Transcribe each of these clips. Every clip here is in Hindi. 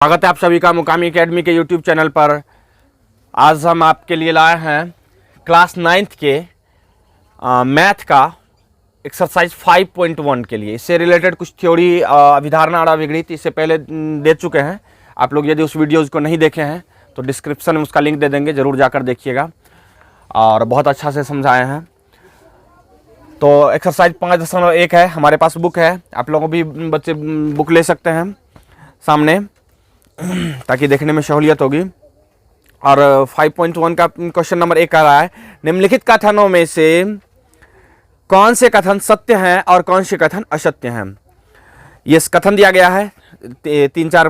स्वागत है आप सभी का मुकामी एकेडमी के यूट्यूब चैनल पर। आज हम आपके लिए लाए हैं क्लास 9th के मैथ का एक्सरसाइज 5.1 के लिए। इससे रिलेटेड कुछ थ्योरी अभिधारणा और अभिगणित इससे पहले दे चुके हैं। आप लोग यदि उस वीडियोज़ को नहीं देखे हैं तो डिस्क्रिप्शन में उसका लिंक दे देंगे, ज़रूर जाकर देखिएगा और बहुत अच्छा से समझाए हैं। तो एक्सरसाइज 5.1 है, हमारे पास बुक है, आप लोगों भी बच्चे बुक ले सकते हैं सामने ताकि देखने में सहूलियत होगी। और 5.1 का क्वेश्चन नंबर 1 आ रहा है, निम्नलिखित कथनों में से कौन से कथन सत्य हैं और कौन से कथन असत्य हैं। ये कथन दिया गया है, 3-4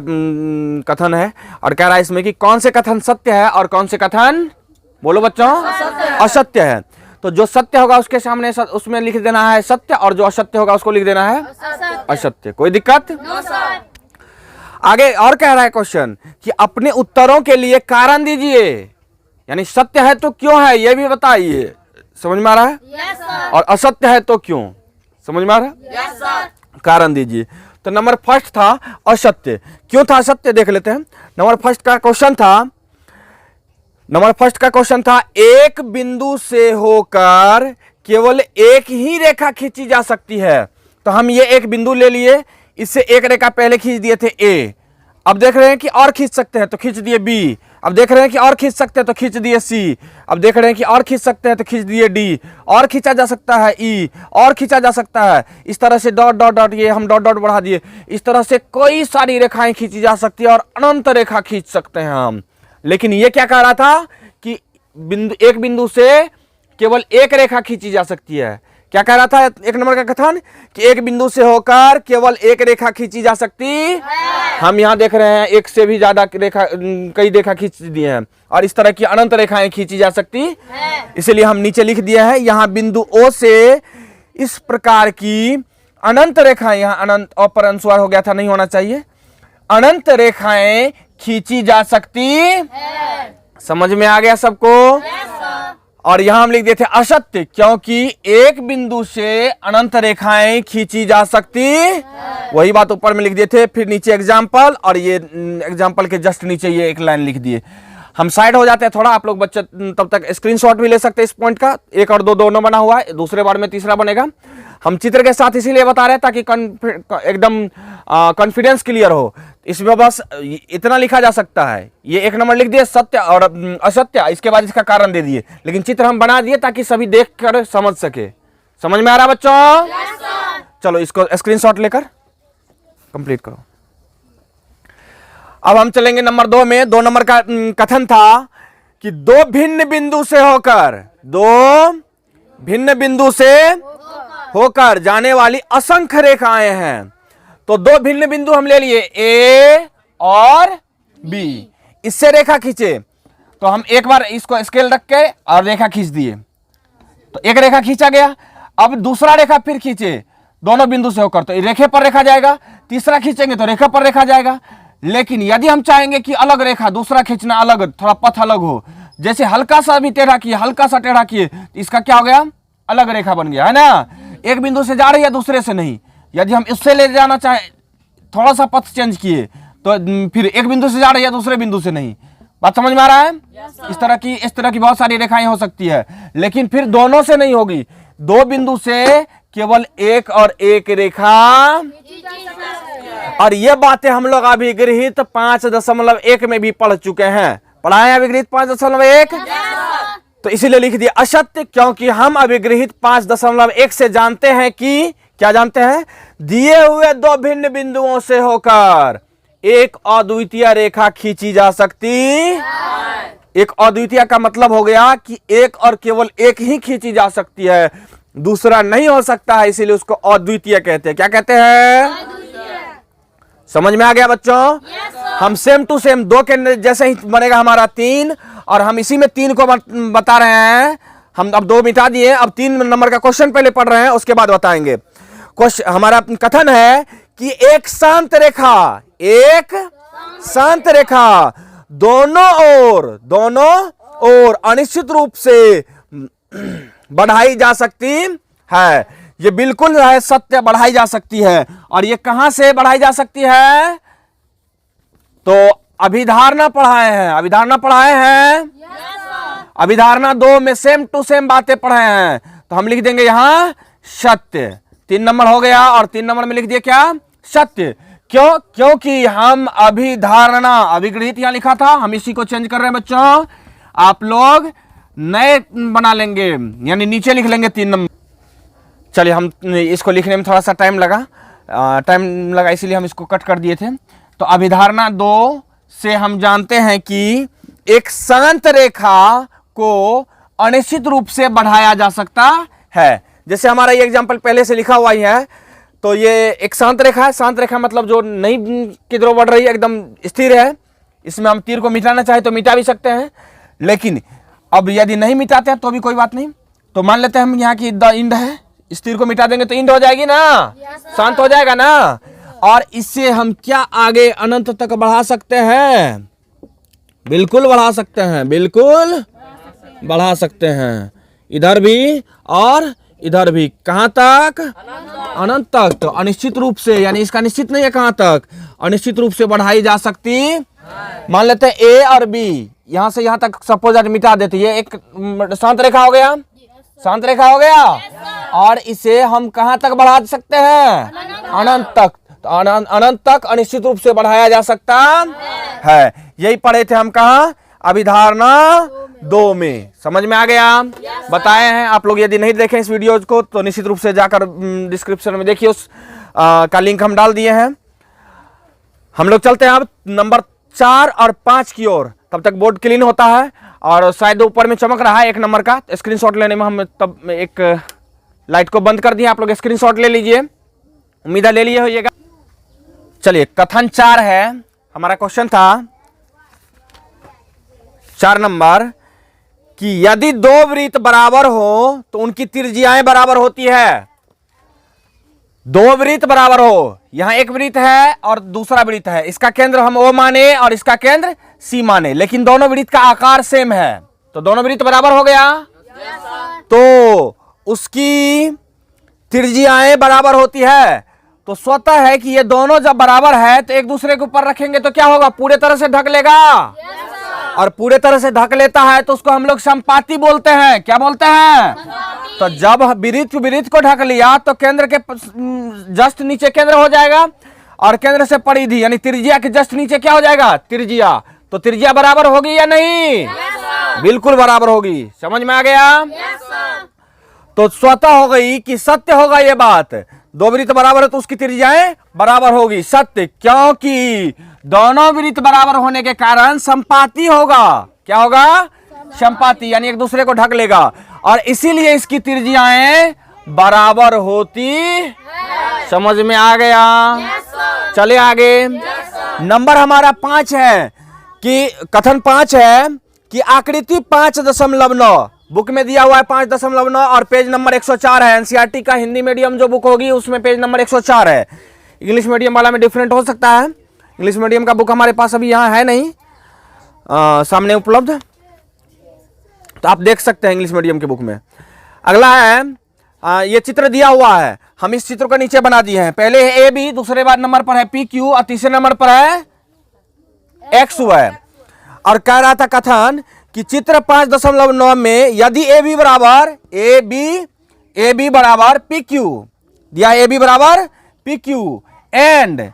कथन है और कह रहा है इसमें कि कौन से कथन सत्य है और कौन से कथन, बोलो बच्चों, असत्य है। तो जो सत्य होगा उसके सामने उसमें लिख देना है सत्य और जो असत्य होगा उसको लिख देना है असत्य। कोई दिक्कत? आगे और कह रहा है क्वेश्चन कि अपने उत्तरों के लिए कारण दीजिए, यानी सत्य है तो क्यों है यह भी बताइए। समझ में आ रहा है? Yes, sir. और असत्य है तो क्यों, समझ में आ रहा है? Yes, sir. कारण दीजिए। तो नंबर फर्स्ट था असत्य। क्यों था असत्य देख लेते हैं। नंबर फर्स्ट का क्वेश्चन था एक बिंदु से होकर केवल एक ही रेखा खींची जा सकती है। तो हम ये एक बिंदु ले लिए, इससे एक रेखा पहले खींच दिए थे ए, अब देख रहे हैं कि और खींच सकते हैं तो खींच दिए बी, अब देख रहे हैं कि और खींच सकते हैं तो खींच दिए सी, अब देख रहे हैं कि और खींच सकते हैं तो खींच दिए डी, और खींचा जा सकता है ई, और खींचा जा सकता है। इस तरह से डॉट डॉट डॉट, ये हम डॉट डॉट बढ़ा दिए। इस तरह से कई सारी रेखाएं खींची जा सकती है और अनंत रेखा खींच सकते हैं हम। लेकिन ये क्या कह रहा था कि एक बिंदु से केवल एक रेखा खींची जा सकती है। क्या कह रहा था एक नंबर का कथन कि एक बिंदु से होकर केवल एक रेखा खींची जा सकती है। हम यहाँ देख रहे हैं एक से भी ज्यादा रेखा, कई रेखा खींच दिए हैं और इस तरह की अनंत रेखाएं खींची जा सकती है। इसलिए हम नीचे लिख दिया है यहाँ बिंदु O से इस प्रकार की अनंत रेखाएं, यहाँ अनंत और पर अनुस्वार हो गया था, नहीं होना चाहिए, अनंत रेखाएं खींची जा सकती है। समझ में आ गया सबको? और यहां हम लिख देते असत्य, क्योंकि एक बिंदु से अनंत रेखाएं खींची जा सकती, वही बात ऊपर में लिख दिए थे। फिर नीचे एग्जाम्पल और ये एग्जाम्पल के जस्ट नीचे ये एक लाइन लिख दिए। हम साइड हो जाते हैं थोड़ा, आप लोग बच्चे तब तक स्क्रीनशॉट भी ले सकते हैं इस पॉइंट का। 1 और 2 दोनों बना हुआ है, दूसरे बार में तीसरा बनेगा। हम चित्र के साथ इसीलिए बता रहे हैं ताकि एकदम कॉन्फिडेंस क्लियर हो। इसमें बस इतना लिखा जा सकता है, ये 1 नंबर लिख दिए सत्य और असत्य, इसके बाद इसका कारण दे दिए, लेकिन चित्र हम बना दिए ताकि सभी देख कर समझ सके। समझ में आ रहा बच्चों? चलो इसको स्क्रीनशॉट लेकर कंप्लीट करो। अब हम चलेंगे नंबर 2 में। 2 नंबर का कथन था कि दो भिन्न बिंदु से होकर जाने वाली असंख्य रेखाएं हैं। तो 2 भिन्न बिंदु हम ले लिए ए और बी, इससे रेखा खींचे। तो हम एक बार इसको स्केल रख के और रेखा खींच दिए, तो एक रेखा खींचा गया। अब दूसरा रेखा फिर खींचे दोनों बिंदु से होकर, तो रेखे पर रेखा जाएगा। तीसरा खींचेंगे तो रेखा पर रेखा जाएगा। लेकिन यदि हम चाहेंगे कि अलग रेखा दूसरा खींचना, अलग थोड़ा पथ अलग हो, जैसे हल्का सा भी टेढ़ा किए, हल्का सा टेढ़ा किए, इसका क्या हो गया, अलग रेखा बन गया, है ना। एक बिंदु से जा रही है दूसरे से नहीं। यदि हम इससे ले जाना चाहे, थोड़ा सा पथ चेंज किए तो फिर एक बिंदु से जा रही है दूसरे बिंदु से नहीं। बात समझ में आ रहा है? इस तरह की बहुत सारी रेखाएं हो सकती है, लेकिन फिर दोनों से नहीं होगी। 2 बिंदु से केवल एक और एक रेखा। और ये बातें हम लोग अभिगृहित 5.1 में भी पढ़ चुके हैं। पढ़ाए अभिगृहित 5.1। तो इसीलिए लिख दिया असत्य, क्योंकि हम अभिगृहित 5.1 से जानते हैं कि क्या जानते हैं, दिए हुए 2 भिन्न बिंदुओं से होकर एक अद्वितीय रेखा खींची जा सकती। एक अद्वितीय का मतलब हो गया कि एक और केवल एक ही खींची जा सकती है, दूसरा नहीं हो सकता है, इसीलिए उसको अद्वितीय कहते हैं। क्या कहते हैं? समझ में आ गया बच्चों? हम सेम टू सेम 2 के जैसे ही बनेगा हमारा 3, और हम इसी में 3 को बता रहे हैं। हम अब 2 मिटा दिए, अब 3 नंबर का क्वेश्चन पहले पढ़ रहे हैं, उसके बाद बताएंगे। क्वेश्चन हमारा कथन है कि एक शांत रेखा दोनों ओर अनिश्चित रूप से बढ़ाई जा सकती है। ये बिल्कुल है सत्य, बढ़ाई जा सकती है। और ये कहां से बढ़ाई जा सकती है? तो अभिधारणा पढ़ाए हैं, अभिधारणा पढ़ाए हैं, अभिधारणा 2 में सेम टू सेम बातें पढ़े हैं। तो हम लिख देंगे यहां सत्य, 3 नंबर हो गया, और 3 नंबर में लिख दिए क्या, सत्य। क्यों, क्योंकि हम अभिधारणा, अभिगृहित यहां लिखा था, हम इसी को चेंज कर रहे हैं बच्चों, आप लोग नए बना लेंगे, यानी नीचे लिख लेंगे 3 नंबर। चलिए, हम इसको लिखने में थोड़ा सा टाइम लगा इसीलिए हम इसको कट कर दिए थे। तो अभिधारणा 2 से हम जानते हैं कि एक शांत रेखा को अनिश्चित रूप से बढ़ाया जा सकता है। जैसे हमारा ये एग्जांपल पहले से लिखा हुआ ही है, तो ये एक शांत रेखा है। शांत रेखा मतलब जो नहीं किधरों बढ़ रही है, एकदम स्थिर है। इसमें हम तीर को मिटाना चाहे तो मिटा भी सकते हैं, लेकिन अब यदि नहीं मिटाते हैं तो भी कोई बात नहीं। तो मान लेते हैं हम यहाँ की द इंड है, इस तीर को मिटा देंगे तो इंड हो जाएगी ना, शांत हो जाएगा ना। और इससे हम क्या आगे अनंत तक बढ़ा सकते हैं, बिल्कुल बढ़ा सकते हैं, बिल्कुल बढ़ा सकते हैं, इधर भी और इधर भी। कहां तक, अनंत तक। तो अनिश्चित रूप से, यानी इसका निश्चित नहीं है कहां तक, अनिश्चित रूप से बढ़ाई जा सकती। मान लेते हैं ए और बी, यहां से यहां तक सपोज मिटा देते, ये एक शांत रेखा हो गया, शांत रेखा हो गया, और इसे हम कहां तक बढ़ा सकते हैं, अनंत तक। तो अनंत तक अनिश्चित रूप से बढ़ाया जा सकता है। यही पढ़े थे हम कहा, अभिधारणा 2 में। समझ में आ गया, बताए हैं आप लोग। यदि नहीं देखें इस वीडियो को तो निश्चित रूप से जाकर डिस्क्रिप्शन में देखिए, उस का लिंक हम डाल दिए हैं। हम लोग चलते हैं अब नंबर 4 और 5 की ओर। तब तक बोर्ड क्लीन होता है, और शायद ऊपर में चमक रहा है 1 नंबर का। स्क्रीनशॉट लेने में हम तब एक लाइट को बंद कर दिए, आप लोग स्क्रीनशॉट ले लीजिए, उम्मीद है ले लिए होइएगा। चलिए, कथन 4 है, हमारा क्वेश्चन था 4 नंबर, कि यदि 2 वृत्त बराबर हो तो उनकी त्रिज्याएं बराबर होती है। 2 वृत्त बराबर हो, यहां एक वृत्त है और दूसरा वृत्त है, इसका केंद्र हम O माने और इसका केंद्र C माने, लेकिन दोनों वृत्त का आकार सेम है, तो दोनों वृत्त बराबर हो गया। तो उसकी त्रिज्याएं बराबर होती है। तो स्वतः है कि ये दोनों जब बराबर है तो एक दूसरे के ऊपर रखेंगे तो क्या होगा, पूरे तरह से ढक लेगा। और पूरे तरह से ढक लेता है तो उसको हम लोग संपाती बोलते हैं। क्या बोलते हैं, तो जब वृत्त को ढक लिया तो केंद्र के जस्ट नीचे केंद्र हो जाएगा, और केंद्र से परिधि यानी त्रिज्या के जस्ट नीचे क्या हो जाएगा, त्रिज्या। तो त्रिज्या बराबर होगी या नहीं, बिल्कुल बराबर होगी। समझ में आ गया। तो स्वतः हो गई कि सत्य होगा ये बात, 2 वृत्त बराबर है तो उसकी त्रिज्याएं बराबर होगी, सत्य। क्योंकि दोनों वृत्त बराबर होने के कारण संपाती होगा। क्या होगा, संपाती, यानी एक दूसरे को ढक लेगा, और इसीलिए इसकी त्रिज्याएं बराबर होती। समझ में आ गया। चले आगे। नंबर हमारा 5 है, कि कथन 5 है कि आकृति 5.9 बुक में दिया हुआ है, 5.9, और पेज नंबर 104 है। एनसीईआरटी का हिंदी मीडियम जो बुक होगी उसमें पेज नंबर 104 है। इंग्लिश मीडियम वाला में डिफरेंट हो सकता है। इंग्लिश मीडियम का बुक हमारे पास अभी यहाँ है नहीं, सामने उपलब्ध, तो आप देख सकते हैं इंग्लिश मीडियम के बुक में। अगला है, ये चित्र दिया हुआ है, हम इस चित्र को नीचे बना दिए हैं। पहले है ए बी, दूसरे बार नंबर पर है पी क्यू, और तीसरे नंबर पर है एक्स वाई। और कह रहा था कथन कि चित्र 5.9 में यदि ए बी बराबर पी क्यू दिया, ए बी बराबर P Q and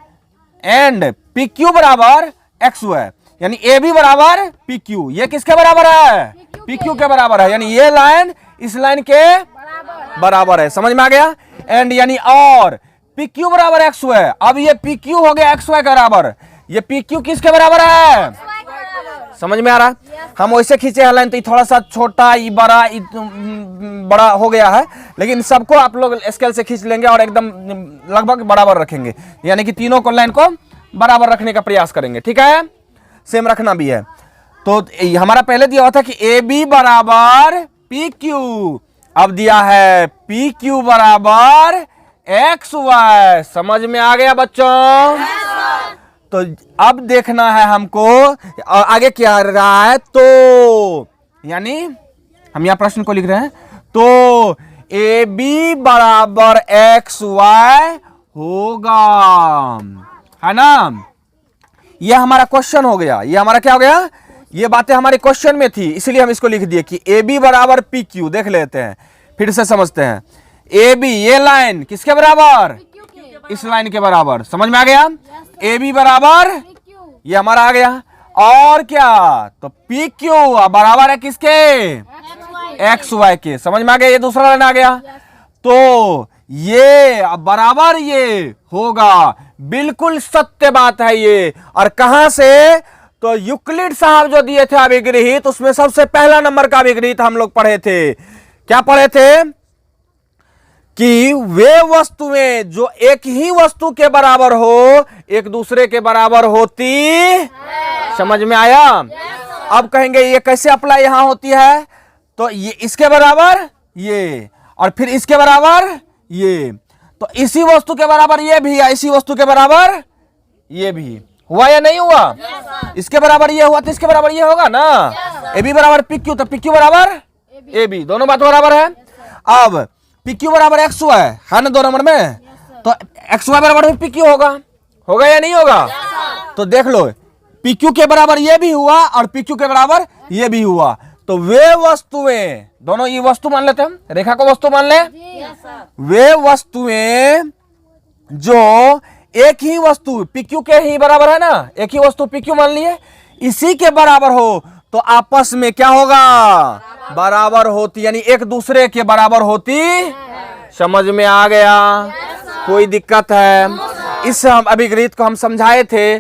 P Q बराबर एक्स वाई, यानी ए बी बराबर पी क्यू, ये किसके बराबर है, पी क्यू के बराबर है, यानी ये लाइन इस लाइन के बराबर है। समझ में आ गया। एंड यानी और पी क्यू बराबर एक्स वाई। अब ये पी क्यू हो गया एक्स वाई के बराबर, ये पी क्यू किसके बराबर है, समझ में आ रहा। हम वैसे खींचे हैं लाइन तो थोड़ा सा छोटा, ये बड़ा हो गया है, लेकिन सबको आप लोग स्केल से खींच लेंगे और एकदम लगभग बराबर रखेंगे, यानी कि तीनों को लाइन को बराबर रखने का प्रयास करेंगे। ठीक है, सेम रखना भी है। तो हमारा पहले दिया हुआ था कि ए बी बराबर पी क्यू, अब दिया है पी क्यू बराबर एक्स वाई। समझ में आ गया बच्चों। तो अब देखना है हमको आगे क्या रहा है, तो यानी हम यहां प्रश्न को लिख रहे हैं, तो ए बी बराबर एक्स वाई होगा, है ना। ये हमारा क्वेश्चन हो गया, ये हमारा क्या हो गया, ये बातें हमारे क्वेश्चन में थी, इसलिए हम इसको लिख दिए कि ए बी बराबर पी क्यू। देख लेते हैं, फिर से समझते हैं। ए बी, ये लाइन किसके बराबर, इस लाइन के बराबर, समझ में आ गया। ए बी बराबर ये हमारा आ गया, और क्या, तो पी क्यू बराबर है किसके, एक्स वाई के, समझ में आ गया। ये दूसरा लाइन आ गया, तो ये बराबर ये होगा, बिल्कुल सत्य बात है ये। और कहां से, तो यूक्लिड साहब जो दिए थे अभिगृहित, उसमें सबसे पहला नंबर का अभिगृहित हम लोग पढ़े थे। क्या पढ़े थे, कि वे वस्तुएं जो एक ही वस्तु के बराबर हो, एक दूसरे के बराबर होती, समझ में आया। अब कहेंगे ये कैसे अप्लाई यहां होती है, तो ये इसके बराबर ये, और फिर इसके बराबर ये, तो इसी वस्तु के बराबर ये भी है, इसी वस्तु के बराबर ये भी हुआ या नहीं हुआ, इसके बराबर ये हुआ तो इसके बराबर ये होगा ना। ए बी बराबर पी क्यू, तो पी क्यू बराबर ए बी, दोनों बात बराबर है। अब पी क्यू बराबर एक्स वाई है ना 2 नंबर में, तो एक्स वाई बराबर पी क्यू होगा, होगा या नहीं होगा। तो देख लो, पी क्यू के बराबर ये भी हुआ और पी क्यू के बराबर ये भी हुआ, तो वे वस्तुएं, दोनों ये वस्तु मान लेते हैं, रेखा को वस्तु मान ले। वे वस्तुएं जो एक ही वस्तु पी क्यू के ही बराबर है ना, एक ही वस्तु पी क्यू मान लिए, इसी के बराबर हो तो आपस में क्या होगा, बराबर होती, यानी एक दूसरे के बराबर होती। समझ में आ गया, कोई दिक्कत है। इस अभिगृहित को हम समझाए थे,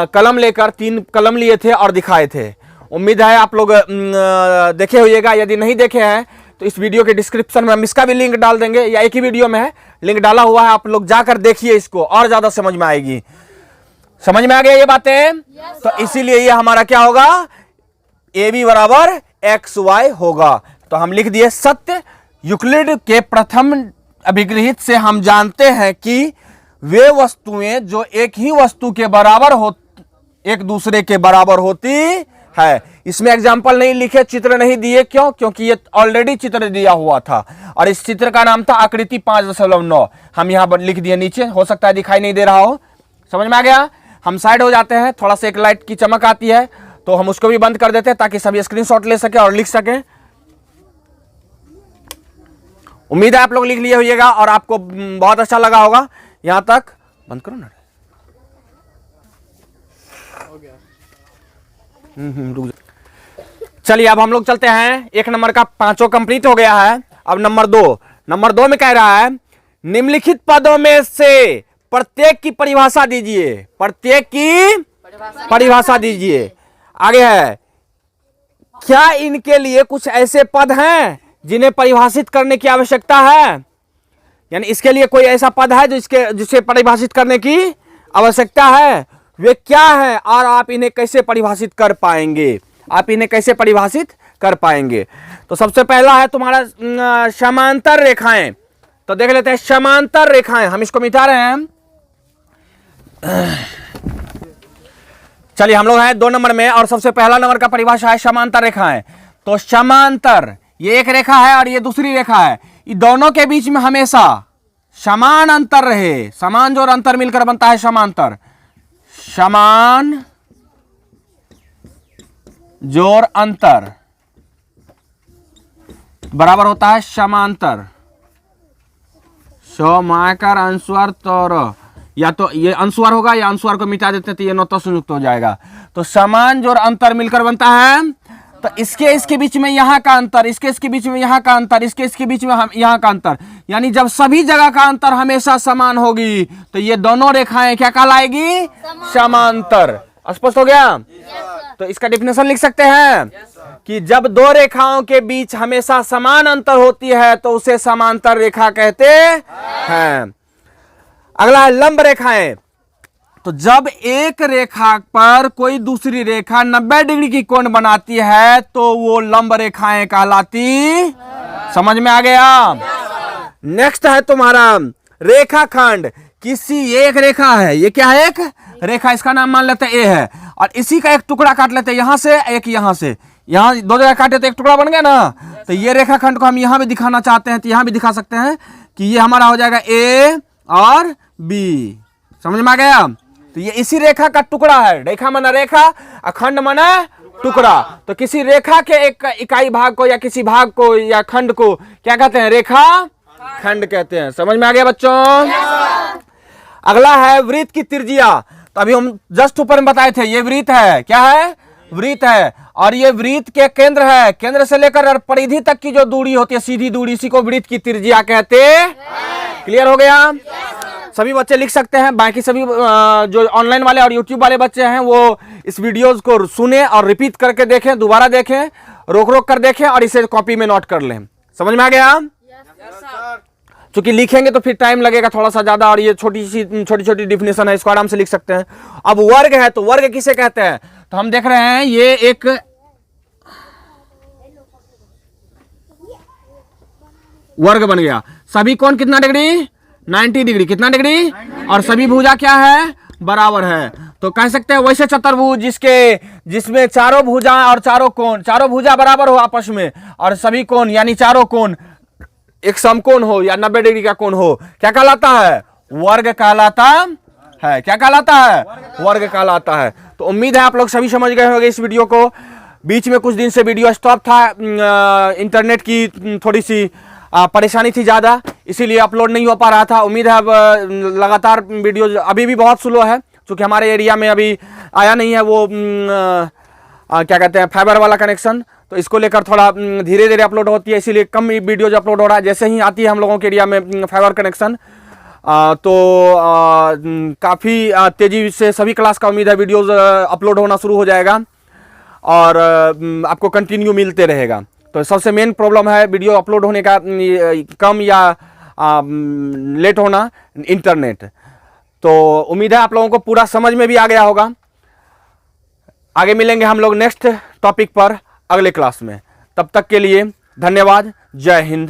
कलम लेकर 3 कलम लिए थे और दिखाए थे। उम्मीद है आप लोग देखे होइएगा, यदि नहीं देखे हैं तो इस वीडियो के डिस्क्रिप्शन में हम इसका भी लिंक डाल देंगे, या एक ही वीडियो में है लिंक डाला हुआ है, आप लोग जाकर देखिए, इसको और ज्यादा समझ में आएगी। समझ में आ गया ये बातें, तो इसीलिए ये हमारा क्या होगा, ए बी बराबर एक्स वाई होगा। तो हम लिख दिए सत्य। यूक्लिड के प्रथम अभिगृहित से हम जानते हैं कि वे वस्तुएं जो एक ही वस्तु के बराबर हो, एक दूसरे के बराबर होती है। इसमें एग्जाम्पल नहीं लिखे, चित्र नहीं दिए, क्यों, क्योंकि ये ऑलरेडी चित्र दिया हुआ था, और इस चित्र का नाम था आकृति 5.9। हम यहाँ लिख दिए नीचे, हो सकता है दिखाई नहीं दे रहा हो। समझ में आ गया। हम साइड हो जाते हैं, थोड़ा सा एक लाइट की चमक आती है तो हम उसको भी बंद कर देते हैं, ताकि सभी स्क्रीनशॉट ले सके और लिख सके। उम्मीद है आप लोग लिख लिए होइएगा और आपको बहुत अच्छा लगा होगा यहां तक। बंद करो ना, रुक जाओ। चलिए अब हम लोग चलते हैं, 1 नंबर का 5 कंप्लीट हो गया है। अब नंबर 2 में कह रहा है, निम्नलिखित पदों में से प्रत्येक की परिभाषा दीजिए, प्रत्येक की परिभाषा दीजिए। आगे है, क्या इनके लिए कुछ ऐसे पद हैं जिन्हें परिभाषित करने की आवश्यकता है, यानी इसके लिए कोई ऐसा पद है जिसे परिभाषित करने की आवश्यकता है, वे क्या है और आप इन्हें कैसे परिभाषित कर पाएंगे, आप इन्हें कैसे परिभाषित कर पाएंगे। तो सबसे पहला है तुम्हारा समांतर रेखाएं। तो देख लेते हैं समांतर रेखाएं, हम इसको मिटा रहे हैं। चलिए हम लोग हैं 2 नंबर में, और सबसे पहला नंबर का परिभाषा है समांतर रेखाएं। तो समांतर, ये एक रेखा है और ये दूसरी रेखा है, ये दोनों के बीच में हमेशा समान अंतर रहे, समान जोड़ अंतर मिलकर बनता है समांतर। समान जोड़ अंतर बराबर होता है समांतर। मायकर अनुस्वार तो, या तो ये अनुस्वार होगा या अनुस्वार को मिटा देते तो ये नोतो संयुक्त हो जाएगा। तो समान जोड़ अंतर मिलकर बनता है, तो इसके बीच में यहाँ का अंतर, इसके बीच में यहाँ का अंतर, इसके बीच में यहाँ का अंतर, यानी जब सभी जगह का अंतर हमेशा समान होगी तो ये दोनों रेखाएं क्या कहलाएगी, समांतर। स्पष्ट हो गया। तो इसका डेफिनेशन लिख सकते हैं कि जब 2 रेखाओं के बीच हमेशा समान अंतर होती है तो उसे समांतर रेखा कहते हैं। अगला है लंब रेखाएं। तो जब एक रेखा पर कोई दूसरी रेखा 90 डिग्री की कोण बनाती है तो वो लंब रेखाएं कहलाती। समझ में आ गया। नेक्स्ट है तुम्हारा रेखाखंड। किसी, ये एक रेखा है, ये क्या है, एक रेखा, इसका नाम मान लेते हैं ए है, और इसी का एक टुकड़ा काट लेते हैं यहां से, एक यहां से, यहां 2 जगह काटे तो एक टुकड़ा बन गया ना। तो ये रेखाखंड को हम यहां भी दिखाना चाहते हैं तो यहां भी दिखा सकते हैं कि ये हमारा हो जाएगा ए और बी। समझ में आ गया। तो ये इसी रेखा का टुकड़ा है। रेखा माना रेखा, अखंड माना टुकड़ा। तो किसी रेखा के एक इकाई भाग को या किसी भाग को या खंड को क्या कहते हैं? रेखा खंड कहते हैं। समझ में आ गया बच्चों? अगला है वृत्त की त्रिज्या। तो अभी हम जस्ट ऊपर में बताए थे, ये वृत्त है। क्या है? वृत्त है। और ये वृत्त के केंद्र है, केंद्र से लेकर परिधि तक की जो दूरी होती है, सीधी दूरी, इसी को वृत्त की त्रिज्या कहते हैं। क्लियर हो गया? सभी बच्चे लिख सकते हैं। बाकी सभी जो ऑनलाइन वाले और यूट्यूब वाले बच्चे हैं वो इस वीडियोस को सुने और रिपीट करके देखें, दोबारा देखें, रोक रोक कर देखें और इसे कॉपी में नोट कर लें। समझ में आ गया? क्योंकि लिखेंगे तो फिर टाइम लगेगा थोड़ा सा ज्यादा, और ये छोटी छोटी डिफिनेशन है, इसको आराम से लिख सकते हैं। अब वर्ग है, तो वर्ग किसे कहते हैं? तो हम देख रहे हैं ये एक वर्ग बन गया। सभी कोण कितना डिग्री? 90 डिग्री। कितना डिग्री? और सभी भुजा क्या है? बराबर है। तो कह सकते हैं वैसे चतुर्भुज जिसमें चारों भुजा और चारों कोण, चारों भुजा बराबर हो आपस में, और सभी कोण यानी चारों कोण एक समकोण हो या 90 डिग्री का कोण हो, क्या कहलाता है? वर्ग कहलाता है। क्या कहलाता है? वर्ग कहलाता है। तो उम्मीद है आप लोग सभी समझ गए होंगे इस वीडियो को। बीच में कुछ दिन से वीडियो स्टॉप था, इंटरनेट की थोड़ी सी परेशानी थी ज्यादा, इसीलिए अपलोड नहीं हो पा रहा था। उम्मीद है अब लगातार वीडियो, अभी भी बहुत स्लो है क्योंकि हमारे एरिया में अभी आया नहीं है वो क्या कहते हैं, फाइबर वाला कनेक्शन। तो इसको लेकर थोड़ा धीरे धीरे अपलोड होती है, इसीलिए कम वीडियोज अपलोड हो रहा है। जैसे ही आती है हम लोगों के एरिया में फाइबर कनेक्शन तो काफ़ी तेजी से सभी क्लास का उम्मीद है वीडियोज अपलोड होना शुरू हो जाएगा और आपको कंटिन्यू मिलते रहेगा। तो सबसे मेन प्रॉब्लम है वीडियो अपलोड होने का कम या लेट होना, इंटरनेट। तो उम्मीद है आप लोगों को पूरा समझ में भी आ गया होगा। आगे मिलेंगे हम लोग नेक्स्ट टॉपिक पर अगले क्लास में। तब तक के लिए धन्यवाद। जय हिंद,